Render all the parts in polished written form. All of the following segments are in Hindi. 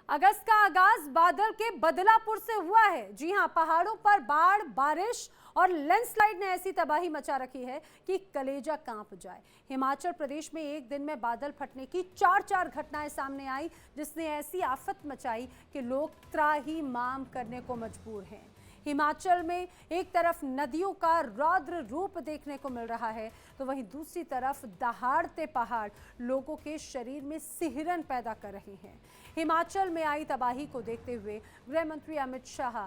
अगस्त का आगाज बादल के बदलापुर से हुआ है। जी हां, पहाड़ों पर बाढ़, बारिश और लैंडस्लाइड ने ऐसी तबाही मचा रखी है कि कलेजा कांप जाए। हिमाचल प्रदेश में एक दिन में बादल फटने की चार घटनाएं सामने आई, जिसने ऐसी आफत मचाई कि लोग त्राहिमाम करने को मजबूर हैं। हिमाचल में एक तरफ नदियों का रौद्र रूप देखने को मिल रहा है, तो वहीं दूसरी तरफ दहाड़ते पहाड़ लोगों के शरीर में सिहरन पैदा कर रहे हैं। हिमाचल में आई तबाही को देखते हुए गृह मंत्री अमित शाह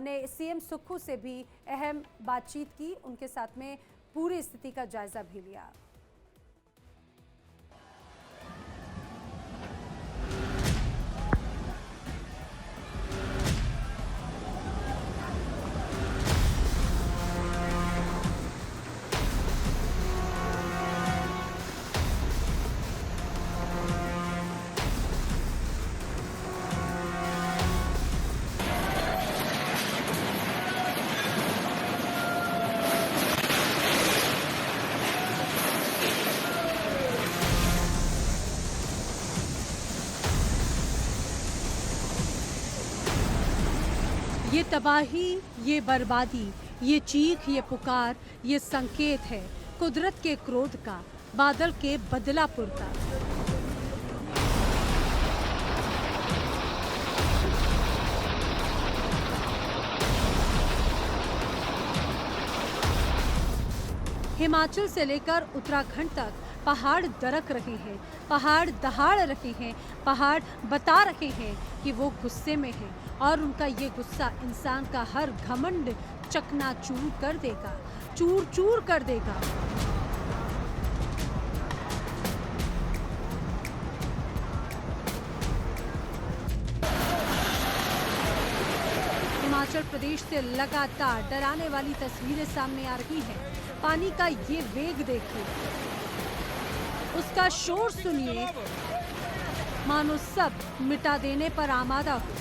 ने सीएम सुक्खू से भी अहम बातचीत की, उनके साथ में पूरी स्थिति का जायजा भी लिया। ये तबाही, ये बर्बादी, ये चीख, ये पुकार, ये संकेत है कुदरत के क्रोध का, बादल के बदलापुर का। हिमाचल से लेकर उत्तराखंड तक पहाड़ दरक रहे हैं, पहाड़ दहाड़ रहे हैं, पहाड़ बता रहे हैं कि वो गुस्से में हैं और उनका ये गुस्सा इंसान का हर घमंड चकनाचूर कर देगा, चूर चूर कर देगा। हिमाचल प्रदेश से लगातार डराने वाली तस्वीरें सामने आ रही हैं। पानी का ये वेग देखिए, उसका शोर सुनिए, मानो सब मिटा देने पर आमादा हो।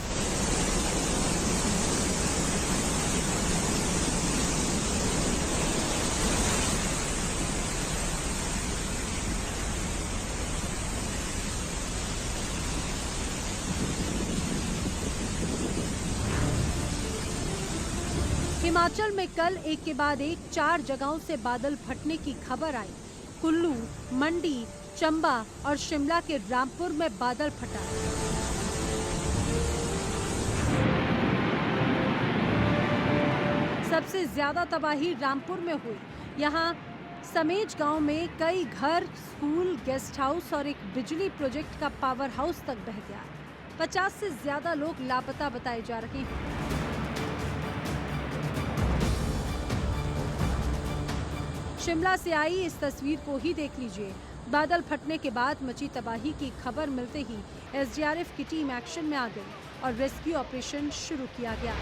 हिमाचल में कल एक के बाद एक 4 जगहों से बादल फटने की खबर आई। कुल्लू, मंडी, चंबा और शिमला के रामपुर में बादल फटा। सबसे ज्यादा तबाही रामपुर में हुई। यहाँ समेज गांव में कई घर, स्कूल, गेस्ट हाउस और एक बिजली प्रोजेक्ट का पावर हाउस तक बह गया। 50 से ज्यादा लोग लापता बताए जा रहे हैं। शिमला से आई इस तस्वीर को ही देख लीजिए। बादल फटने के बाद मची तबाही की खबर मिलते ही एसडीआरएफ की टीम एक्शन में आ गई और रेस्क्यू ऑपरेशन शुरू किया गया।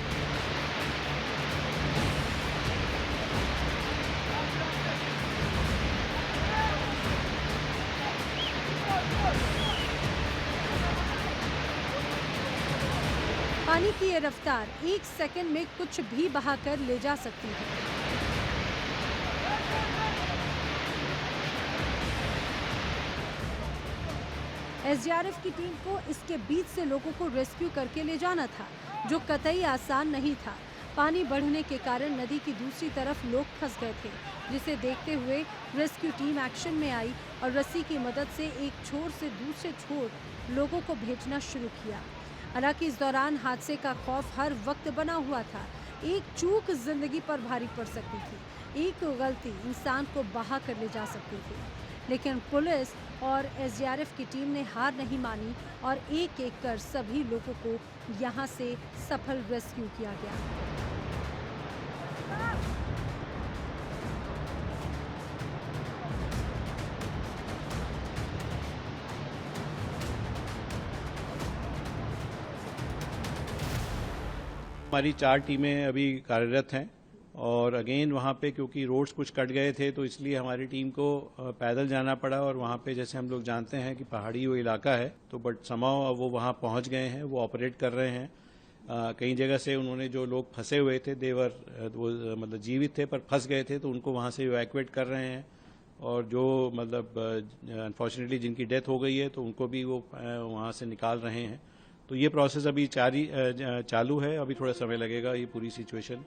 पानी की ये रफ्तार 1 सेकंड में कुछ भी बहाकर ले जा सकती है। एसडीआरएफ की टीम को इसके बीच से लोगों को रेस्क्यू करके ले जाना था, जो कतई आसान नहीं था। पानी बढ़ने के कारण नदी की दूसरी तरफ लोग फंस गए थे, जिसे देखते हुए रेस्क्यू टीम एक्शन में आई और रस्सी की मदद से एक छोर से दूसरे छोर लोगों को भेजना शुरू किया। हालांकि इस दौरान हादसे का खौफ हर वक्त बना हुआ था। एक चूक जिंदगी पर भारी पड़ सकती थी, एक गलती इंसान को बहा कर ले जा सकती थी। लेकिन पुलिस और एसडीआरएफ की टीम ने हार नहीं मानी और एक एक कर सभी लोगों को यहां से सफल रेस्क्यू किया गया। हमारी 4 टीमें अभी कार्यरत हैं और अगेन वहाँ पे क्योंकि रोड्स कुछ कट गए थे तो इसलिए हमारी टीम को पैदल जाना पड़ा और वहाँ पे जैसे हम लोग जानते हैं कि पहाड़ी वो इलाका है, तो बट समाव वो वहाँ पहुँच गए हैं, वो ऑपरेट कर रहे हैं। कई जगह से उन्होंने जो लोग फंसे हुए थे देवर वो मतलब जीवित थे पर फंस गए थे, तो उनको वहाँ से इवैक्यूएट कर रहे हैं और जो मतलब अनफॉर्चुनेटली जिनकी डेथ हो गई है तो उनको भी वो वहाँ से निकाल रहे हैं। तो ये प्रोसेस अभी चालू है, अभी थोड़ा समय लगेगा ये पूरी सिचुएशन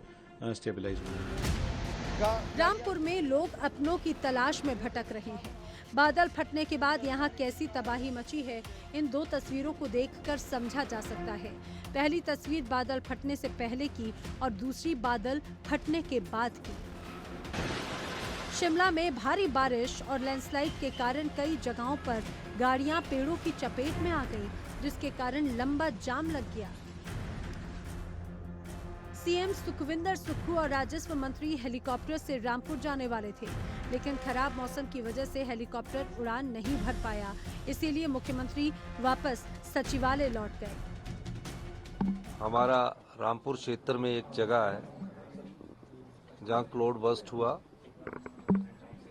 स्टेबलाइज होने। रामपुर में लोग अपनों की तलाश में भटक रहे हैं। बादल फटने के बाद यहाँ कैसी तबाही मची है, इन दो तस्वीरों को देखकर समझा जा सकता है। पहली तस्वीर बादल फटने से पहले की और दूसरी बादल फटने के बाद की। शिमला में भारी बारिश और लैंडस्लाइड के कारण कई जगहों पर गाड़ियां पेड़ों की चपेट में आ गई, जिसके कारण लंबा जाम लग गया। सीएम सुखविंदर सुक्खू और राजस्व मंत्री हेलीकॉप्टर से रामपुर जाने वाले थे, लेकिन खराब मौसम की वजह से हेलीकॉप्टर उड़ान नहीं भर पाया। इसीलिए मुख्यमंत्री वापस सचिवालय लौट गए। हमारा रामपुर क्षेत्र में एक जगह है जहां क्लाउड बर्स्ट हुआ,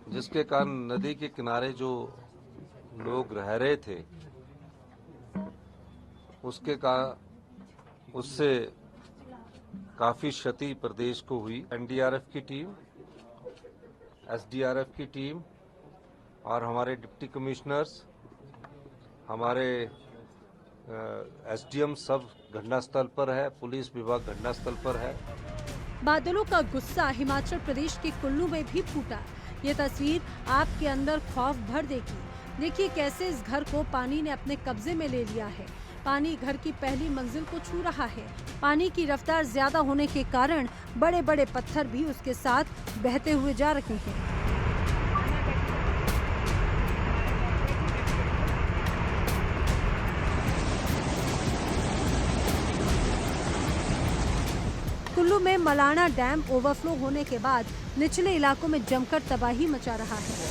जिसके कारण नदी के किनारे जो लोग रह रहे थे उससे काफी क्षति प्रदेश को हुई। एनडीआरएफ की टीम, एसडीआरएफ की टीम और हमारे डिप्टी कमिश्नर्स, हमारे एसडीएम सब घटनास्थल पर है, पुलिस विभाग घटनास्थल पर है। बादलों का गुस्सा हिमाचल प्रदेश के कुल्लू में भी फूटा। ये तस्वीर आपके अंदर खौफ भर देगी। देखिए कैसे इस घर को पानी ने अपने कब्जे में ले लिया है। पानी घर की पहली मंजिल को छू रहा है। पानी की रफ्तार ज्यादा होने के कारण बड़े बड़े पत्थर भी उसके साथ बहते हुए जा रहे हैं। कुल्लू में मलाना डैम ओवरफ्लो होने के बाद निचले इलाकों में जमकर तबाही मचा रहा है।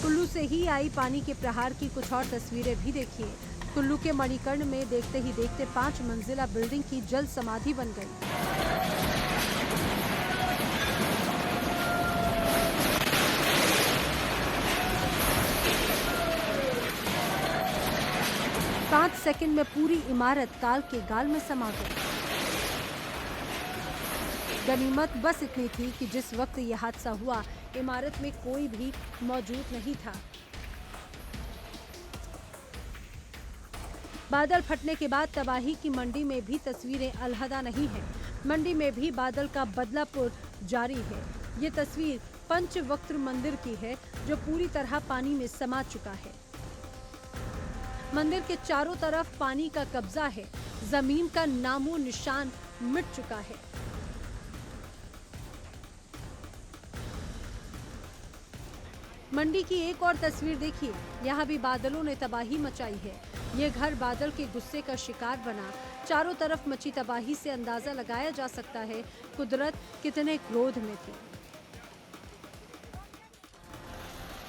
कुल्लू से ही आई पानी के प्रहार की कुछ और तस्वीरें भी देखिए। कुल्लू के मणिकर्ण में देखते ही देखते 5 मंजिला बिल्डिंग की जल समाधि बन गई। पाँच सेकंड में पूरी इमारत काल के गाल में समा गई। गनीमत बस इतनी थी कि जिस वक्त यह हादसा हुआ इमारत में कोई भी मौजूद नहीं था। बादल फटने के बाद तबाही की मंडी में भी तस्वीरें अलहदा नहीं हैं। मंडी में भी बादल का बदलापुर जारी है। ये तस्वीर पंचवक्त्र मंदिर की है, जो पूरी तरह पानी में समा चुका है। मंदिर के चारों तरफ पानी का कब्जा है। जमीन का नामो निशान मिट चुका है। मंडी की एक और तस्वीर देखिए। यहाँ भी बादलों ने तबाही मचाई है। ये घर बादल के गुस्से का शिकार बना। चारों तरफ मची तबाही से अंदाजा लगाया जा सकता है कुदरत कितने क्रोध में थी।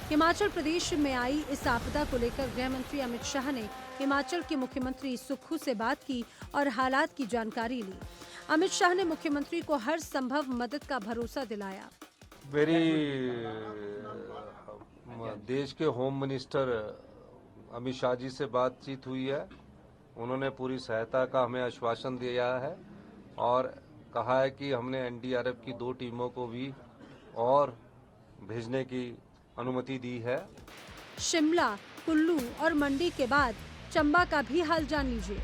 हिमाचल प्रदेश में आई इस आपदा को लेकर गृह मंत्री अमित शाह ने हिमाचल के मुख्यमंत्री सुक्खू से बात की और हालात की जानकारी ली। अमित शाह ने मुख्यमंत्री को हर संभव मदद का भरोसा दिलाया। देश के होम मिनिस्टर अमित शाह जी से बातचीत हुई है। उन्होंने पूरी सहायता का हमें आश्वासन दिया है और कहा है कि हमने एनडीआरएफ की 2 टीमों को भी और भेजने की अनुमति दी है। शिमला, कुल्लू और मंडी के बाद चंबा का भी हाल जान लीजिए।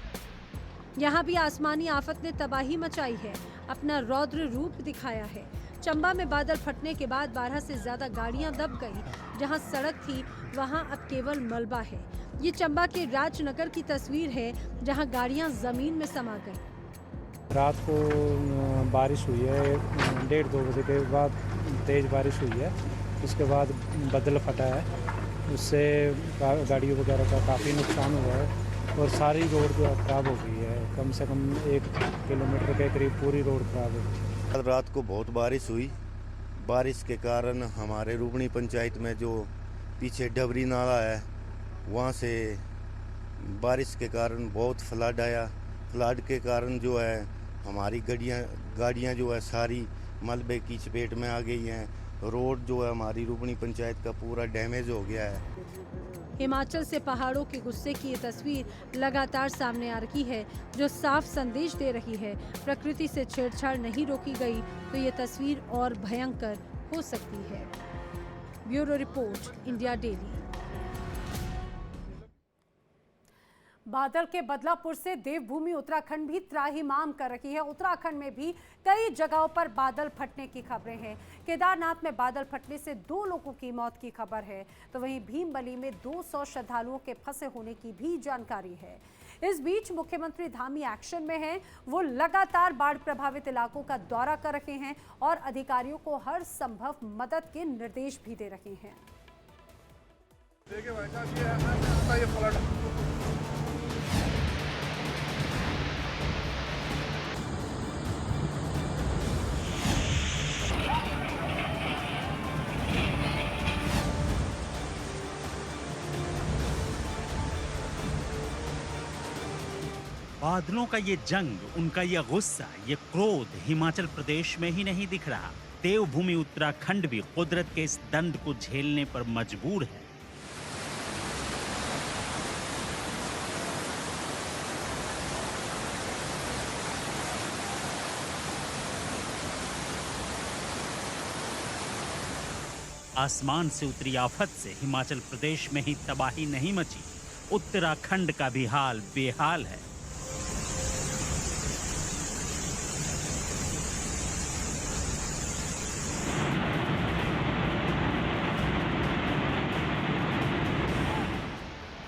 यहाँ भी आसमानी आफत ने तबाही मचाई है, अपना रौद्र रूप दिखाया है। चंबा में बादल फटने के बाद 12 से ज्यादा गाड़ियां दब गई। जहां सड़क थी वहां अब केवल मलबा है। ये चंबा के राजनगर की तस्वीर है, जहां गाड़ियां जमीन में समा गई। रात को बारिश हुई है, 1:30-2 बजे के बाद तेज बारिश हुई है। उसके बाद बादल फटा है, उससे गाड़ियों वगैरह का काफ़ी नुकसान हुआ है और सारी रोड जो खराब हो गई है। कम से कम 1 किलोमीटर के करीब पूरी रोड खराब हो गई। रात को बहुत बारिश हुई। बारिश के कारण हमारे रूबनी पंचायत में जो पीछे डबरी नाला है, वहाँ से बारिश के कारण बहुत फ्लड आया। फ्लड के कारण जो है हमारी गाड़ियाँ जो है सारी मलबे की चपेट में आ गई हैं। रोड जो है हमारी रूबनी पंचायत का पूरा डैमेज हो गया है। हिमाचल से पहाड़ों के गुस्से की ये तस्वीर लगातार सामने आ रही है, जो साफ संदेश दे रही है प्रकृति से छेड़छाड़ नहीं रोकी गई तो ये तस्वीर और भयंकर हो सकती है। Bureau report, India daily. बादल के बदलापुर से देवभूमि उत्तराखंड भी त्राहिमाम कर रही है। उत्तराखंड में भी कई जगहों पर बादल फटने की खबरें हैं। केदारनाथ में बादल फटने से 2 लोगों की मौत की खबर है, तो वहीं भीमबली में 200 श्रद्धालुओं के फंसे होने की भी जानकारी है। इस बीच मुख्यमंत्री धामी एक्शन में हैं। वो लगातार बाढ़ प्रभावित इलाकों का दौरा कर रहे हैं और अधिकारियों को हर संभव मदद के निर्देश भी दे रहे हैं। बादलों का ये जंग, उनका ये गुस्सा, ये क्रोध हिमाचल प्रदेश में ही नहीं दिख रहा। देवभूमि उत्तराखंड भी कुदरत के इस दंड को झेलने पर मजबूर है। आसमान से उतरी आफत से हिमाचल प्रदेश में ही तबाही नहीं मची, उत्तराखंड का भी हाल बेहाल है।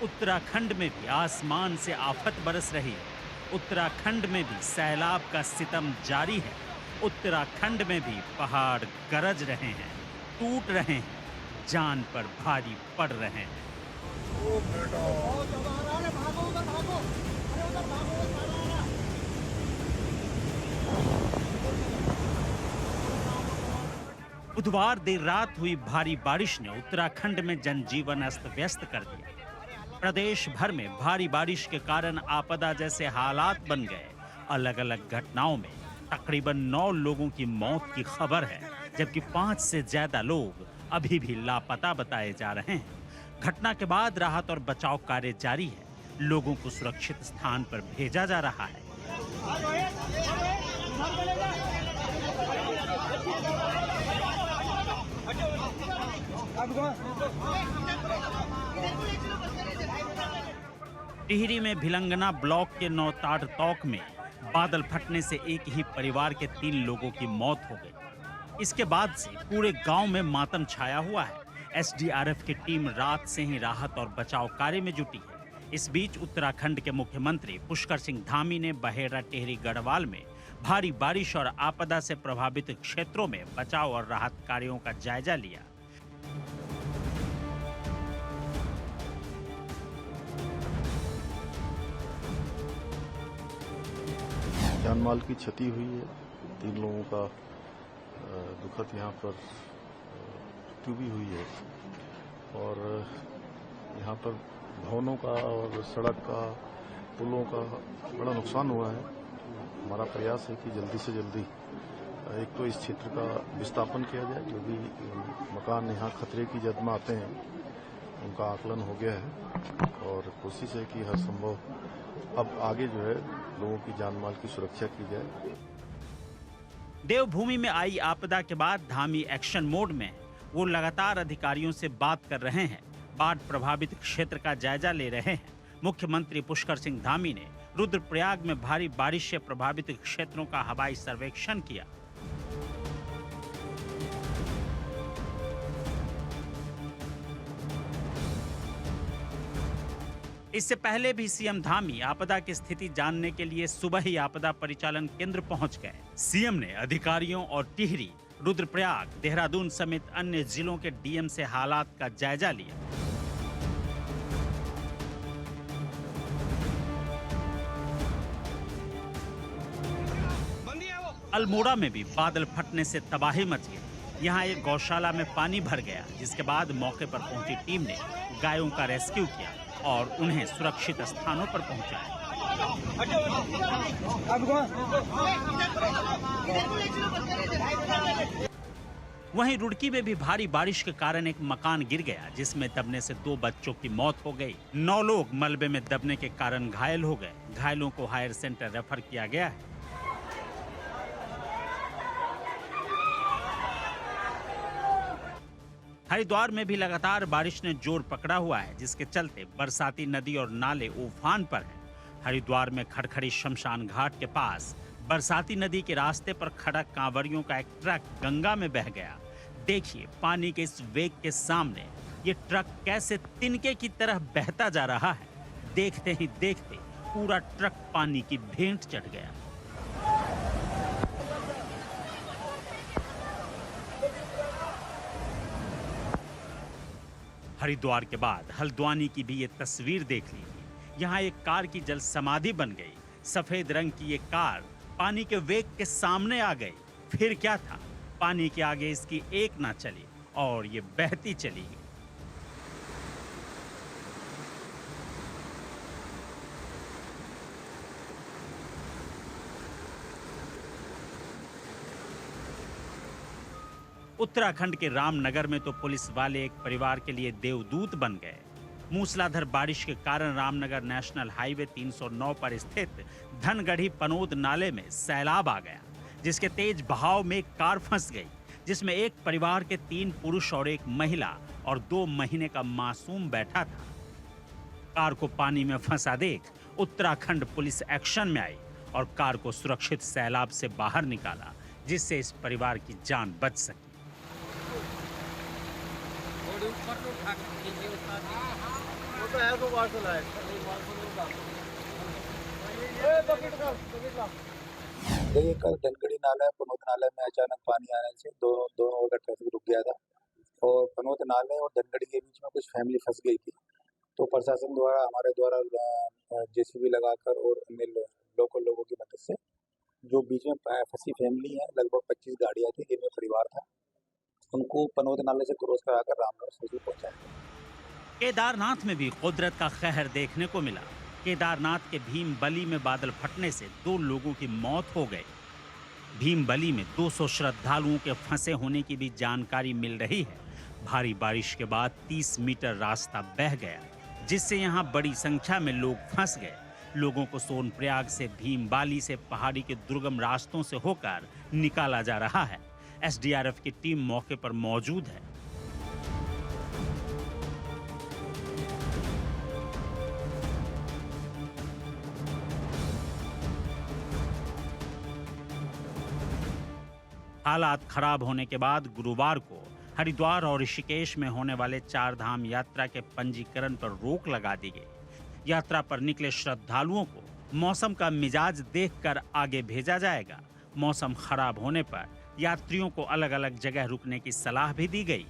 उत्तराखंड में भी आसमान से आफत बरस रही है। उत्तराखंड में भी सैलाब का सितम जारी है। उत्तराखंड में भी पहाड़ गरज रहे हैं, टूट रहे हैं, जान पर भारी पड़ रहे हैं। बुधवार देर रात हुई भारी बारिश ने उत्तराखंड में जनजीवन अस्त व्यस्त कर दिया। प्रदेश भर में भारी बारिश के कारण आपदा जैसे हालात बन गए। अलग अलग घटनाओं में तकरीबन 9 लोगों की मौत की खबर है, जबकि 5 से ज्यादा लोग अभी भी लापता बताए जा रहे हैं। घटना के बाद राहत और बचाव कार्य जारी है। लोगों को सुरक्षित स्थान पर भेजा जा रहा है। टिहरी में भिलंगना ब्लॉक के नौताड़ तौक में बादल फटने से एक ही परिवार के 3 लोगों की मौत हो गई। इसके बाद से पूरे गांव में मातम छाया हुआ है। एसडीआरएफ की टीम रात से ही राहत और बचाव कार्य में जुटी है। इस बीच उत्तराखंड के मुख्यमंत्री पुष्कर सिंह धामी ने बहेरा टिहरी गढ़वाल में भारी बारिश और आपदा से प्रभावित क्षेत्रों में बचाव और राहत कार्यों का जायजा लिया। जान माल की क्षति हुई है। 3 लोगों का दुखद यहाँ पर मृत्यु भी हुई है और यहाँ पर भवनों का और सड़क का, पुलों का बड़ा नुकसान हुआ है। हमारा प्रयास है कि जल्दी से जल्दी एक तो इस क्षेत्र का विस्थापन किया जाए। जो भी मकान यहाँ खतरे की जद में आते हैं उनका आकलन हो गया है और कोशिश है कि हर संभव अब आगे जो है लोगों की जान माल की सुरक्षा की जाए। देवभूमि में आई आपदा के बाद धामी एक्शन मोड में वो लगातार अधिकारियों से बात कर रहे हैं, बाढ़ प्रभावित क्षेत्र का जायजा ले रहे हैं। मुख्यमंत्री पुष्कर सिंह धामी ने रुद्रप्रयाग में भारी बारिश से प्रभावित क्षेत्रों का हवाई सर्वेक्षण किया। इससे पहले भी सीएम धामी आपदा की स्थिति जानने के लिए सुबह ही आपदा परिचालन केंद्र पहुंच गए। सीएम ने अधिकारियों और टिहरी, रुद्रप्रयाग, देहरादून समेत अन्य जिलों के डीएम से हालात का जायजा लिया। अल्मोड़ा में भी बादल फटने से तबाही मच गई। यहाँ एक गौशाला में पानी भर गया, जिसके बाद मौके पर पहुंची टीम ने गायों का रेस्क्यू किया और उन्हें सुरक्षित स्थानों पर पहुंचाया। वहीं रुड़की में भी भारी बारिश के कारण एक मकान गिर गया, जिसमें दबने से 2 बच्चों की मौत हो गई। 9 लोग मलबे में दबने के कारण घायल हो गए। घायलों को हायर सेंटर रेफर किया गया है। हरिद्वार में भी लगातार बारिश ने जोर पकड़ा हुआ है, जिसके चलते बरसाती नदी और नाले उफान पर हैं। हरिद्वार में खड़खड़ी शमशान घाट के पास बरसाती नदी के रास्ते पर खड़ा कांवरियों का एक ट्रक गंगा में बह गया। देखिए पानी के इस वेग के सामने ये ट्रक कैसे तिनके की तरह बहता जा रहा है। देखते ही देखते पूरा ट्रक पानी की भेंट चढ़ गया। हरिद्वार के बाद हल्द्वानी की भी ये तस्वीर देख लीजिए। यहाँ एक कार की जल समाधि बन गई। सफेद रंग की ये कार पानी के वेग के सामने आ गई। फिर क्या था, पानी के आगे इसकी एक ना चली और ये बहती चली गई। उत्तराखंड के रामनगर में तो पुलिस वाले एक परिवार के लिए देवदूत बन गए। मूसलाधार बारिश के कारण रामनगर नेशनल हाईवे 309 पर स्थित धनगढ़ी पनोद नाले में सैलाब आ गया, जिसके तेज बहाव में एक कार फंस गई, जिसमें एक परिवार के 3 पुरुष और 1 महिला और 2 महीने का मासूम बैठा था। कार को पानी में फंसा देख उत्तराखंड पुलिस एक्शन में आई और कार को सुरक्षित सैलाब से बाहर निकाला, जिससे इस परिवार की जान बच सकी। ये कल धनगढ़ी नाला पनोत नाले में अचानक पानी आने से दोनों का ट्रैफिक रुक गया था और पनोत नाले और धनगढ़ी के बीच में कुछ फैमिली फंस गई थी। तो प्रशासन द्वारा हमारे द्वारा जेसीबी लगाकर और अन्य लोकल लोगों की मदद से जो बीच में फंसी फैमिली है, लगभग 25 गाड़ियाँ थी जिनमें परिवार था, उनको पनोत नाले से क्रॉस कराकर रामनगर से पहुँचाया। केदारनाथ में भी कुदरत का कहर देखने को मिला। केदारनाथ के भीमबली में बादल फटने से 2 लोगों की मौत हो गई। भीमबली में 200 श्रद्धालुओं के फंसे होने की भी जानकारी मिल रही है। भारी बारिश के बाद 30 मीटर रास्ता बह गया, जिससे यहाँ बड़ी संख्या में लोग फंस गए। लोगों को सोनप्रयाग से भीमबाली से पहाड़ी के दुर्गम रास्तों से होकर निकाला जा रहा है। एसडीआरएफ की टीम मौके पर मौजूद है। हालात खराब होने के बाद गुरुवार को हरिद्वार और ऋषिकेश में होने वाले 4 धाम यात्रा के पंजीकरण पर रोक लगा दी गई। यात्रा पर निकले श्रद्धालुओं को मौसम का मिजाज देखकर आगे भेजा जाएगा। मौसम खराब होने पर यात्रियों को अलग अलग जगह रुकने की सलाह भी दी गई।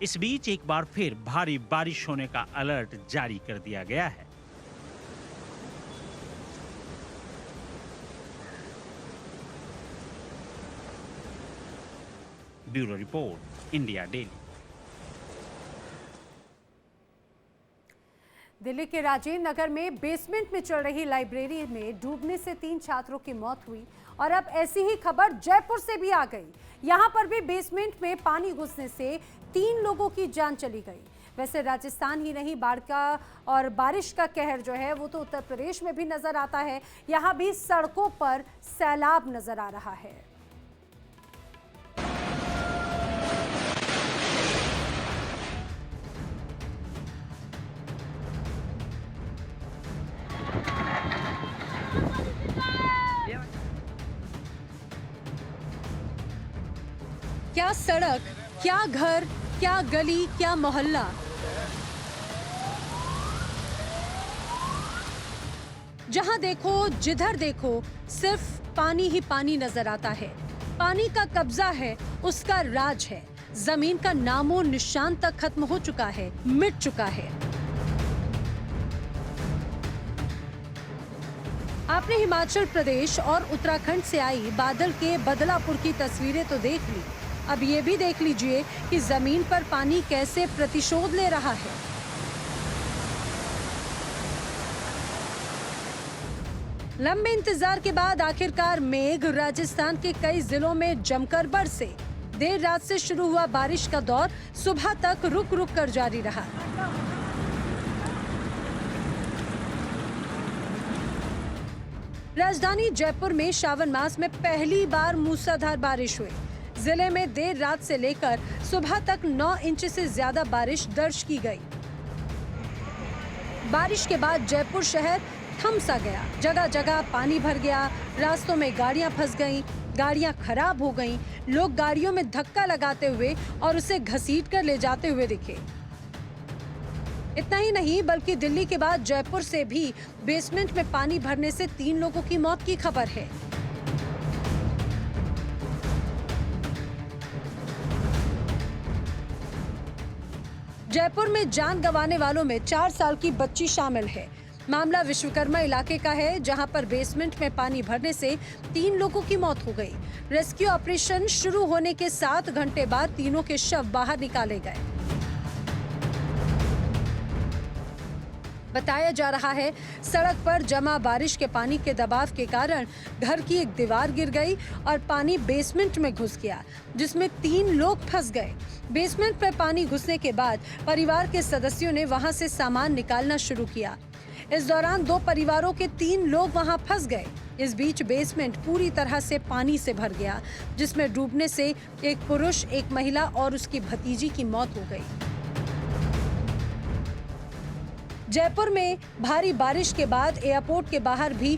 इस बीच एक बार फिर भारी बारिश होने का अलर्ट जारी कर दिया गया है। Bureau report, India daily. Delhi के राजेंद्र नगर में बेसमेंट में चल रही लाइब्रेरी में डूबने से 3 छात्रों की मौत हुई और अब ऐसी ही खबर जयपुर से भी आ गई। यहां पर भी बेसमेंट में पानी घुसने से 3 लोगों की जान चली गई। वैसे राजस्थान ही नहीं, बाढ़ का और बारिश का कहर जो है वो तो उत्तर प्रदेश में भी नजर आता है। यहां भी सड़कों पर सैलाब नजर आ रहा है। क्या सड़क, क्या घर, क्या गली, क्या मोहल्ला। जहां देखो, जिधर देखो, सिर्फ पानी ही पानी नजर आता है। पानी का कब्जा है, उसका राज है। जमीन का नामो निशान तक खत्म हो चुका है, मिट चुका है। आपने हिमाचल प्रदेश और उत्तराखंड से आई बादल के बदलापुर की तस्वीरें तो देख ली। अब ये भी देख लीजिए कि जमीन पर पानी कैसे प्रतिशोध ले रहा है। लंबे इंतजार के बाद आखिरकार मेघ राजस्थान के कई जिलों में जमकर बरसे। देर रात से शुरू हुआ बारिश का दौर सुबह तक रुक रुक कर जारी रहा। राजधानी जयपुर में श्रावण मास में पहली बार मूसलाधार बारिश हुई। जिले में देर रात से लेकर सुबह तक 9 इंच से ज्यादा बारिश दर्ज की गई। बारिश के बाद जयपुर शहर थम सा गया। जगह जगह पानी भर गया, रास्तों में गाड़ियां फंस गईं, गाड़ियां खराब हो गईं, लोग गाड़ियों में धक्का लगाते हुए और उसे घसीट कर ले जाते हुए दिखे। इतना ही नहीं बल्कि दिल्ली के बाद जयपुर से भी बेसमेंट में पानी भरने से 3 लोगों की मौत की खबर है। जयपुर में जान गंवाने वालों में 4 साल की बच्ची शामिल है। मामला विश्वकर्मा इलाके का है, जहां पर बेसमेंट में पानी भरने से 3 लोगों की मौत हो गई। रेस्क्यू ऑपरेशन शुरू होने के 7 घंटे बाद तीनों के शव बाहर निकाले गए। बताया जा रहा है सड़क पर जमा बारिश के पानी के दबाव के कारण घर की एक दीवार गिर गई और पानी बेसमेंट में घुस गया, जिसमें 3 लोग फंस गए। बेसमेंट में पानी घुसने के बाद परिवार के सदस्यों ने वहां से सामान निकालना शुरू किया। इस दौरान 2 परिवारों के 3 लोग वहां फंस गए। इस बीच बेसमेंट पूरी तरह से पानी से भर गया, जिसमें डूबने से एक पुरुष, एक महिला और उसकी भतीजी की मौत हो गई। जयपुर में भारी बारिश के बाद एयरपोर्ट के बाहर भी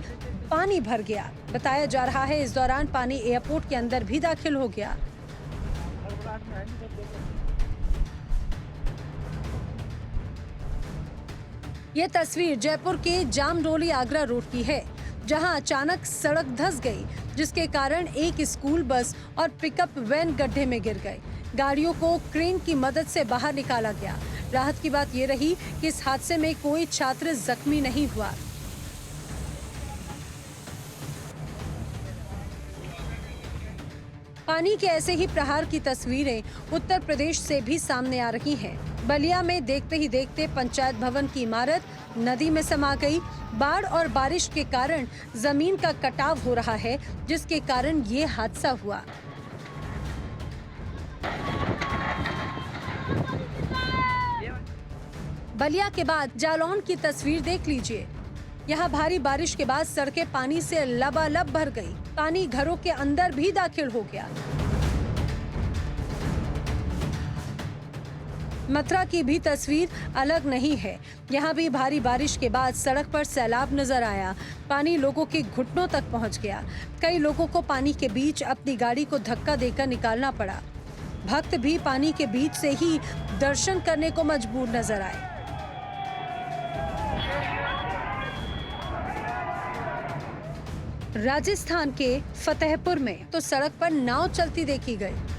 पानी भर गया। बताया जा रहा है इस दौरान पानी एयरपोर्ट के अंदर भी दाखिल हो गया। ये तस्वीर जयपुर के जामडोली आगरा रोड की है, जहां अचानक सड़क धंस गई, जिसके कारण एक स्कूल बस और पिकअप वैन गड्ढे में गिर गए। गाड़ियों को क्रेन की मदद से बाहर निकाला गया। राहत की बात ये रही कि इस हादसे में कोई छात्र जख्मी नहीं हुआ। पानी के ऐसे ही प्रहार की तस्वीरें उत्तर प्रदेश से भी सामने आ रही हैं। बलिया में देखते ही देखते पंचायत भवन की इमारत नदी में समा गई। बाढ़ और बारिश के कारण जमीन का कटाव हो रहा है, जिसके कारण ये हादसा हुआ। बलिया के बाद जालौन की तस्वीर देख लीजिए। यहाँ भारी बारिश के बाद सड़कें पानी से लबालब भर गई। पानी घरों के अंदर भी दाखिल हो गया। मथुरा की भी तस्वीर अलग नहीं है। यहाँ भी भारी बारिश के बाद सड़क पर सैलाब नजर आया। पानी लोगों के घुटनों तक पहुँच गया। कई लोगों को पानी के बीच अपनी गाड़ी को धक्का देकर निकालना पड़ा। भक्त भी पानी के बीच से ही दर्शन करने को मजबूर नजर आए। राजस्थान के फतेहपुर में तो सड़क पर नाव चलती देखी गई।